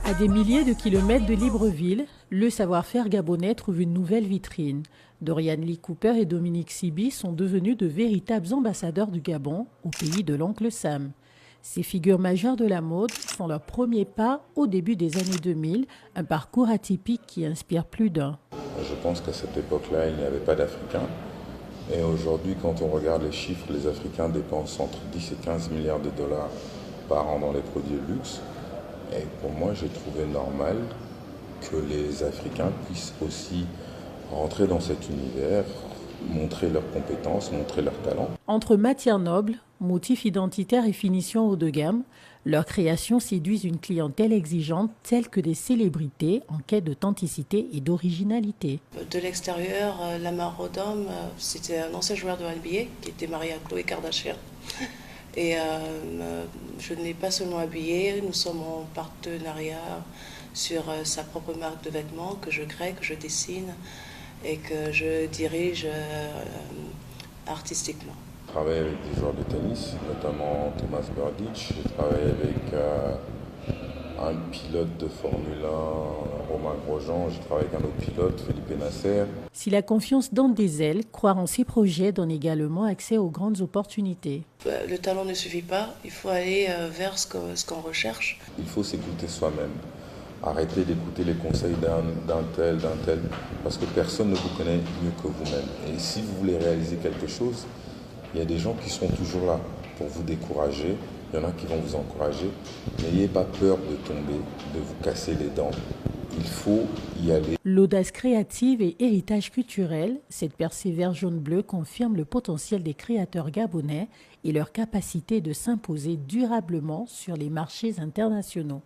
À des milliers de kilomètres de Libreville, le savoir-faire gabonais trouve une nouvelle vitrine. Dorian Lee Cooper et Dominique Sibi sont devenus de véritables ambassadeurs du Gabon au pays de l'oncle Sam. Ces figures majeures de la mode font leur premier pas au début des années 2000, un parcours atypique qui inspire plus d'un. Je pense qu'à cette époque-là, il n'y avait pas d'Africains. Et aujourd'hui, quand on regarde les chiffres, les Africains dépensent entre 10 et 15 milliards de dollars par an dans les produits de luxe. Et pour moi, j'ai trouvé normal que les Africains puissent aussi rentrer dans cet univers, montrer leurs compétences, montrer leurs talents. Entre matières nobles, motifs identitaires et finitions haut de gamme, leurs créations séduisent une clientèle exigeante telle que des célébrités en quête d'authenticité et d'originalité. De l'extérieur, Lamar Odom, c'était un ancien joueur de NBA qui était marié à Khloé Kardashian. Et je ne l'ai pas seulement habillé, nous sommes en partenariat sur sa propre marque de vêtements que je crée, que je dessine et que je dirige artistiquement. Je travaille avec des joueurs de tennis, notamment Thomas Berdych. J'ai travaillé avec un pilote de Formule 1, Romain Grosjean. J'ai travaillé avec un autre pilote, Felipe Nasser. Si la confiance donne des ailes, croire en ses projets donne également accès aux grandes opportunités. Le talent ne suffit pas, il faut aller vers ce qu'on recherche. Il faut s'écouter soi-même. Arrêtez d'écouter les conseils d'un tel, parce que personne ne vous connaît mieux que vous-même. Et si vous voulez réaliser quelque chose, il y a des gens qui seront toujours là pour vous décourager. Il y en a qui vont vous encourager. N'ayez pas peur de tomber, de vous casser les dents. Il faut y aller. L'audace créative et héritage culturel, cette percée vert jaune bleu confirme le potentiel des créateurs gabonais et leur capacité de s'imposer durablement sur les marchés internationaux.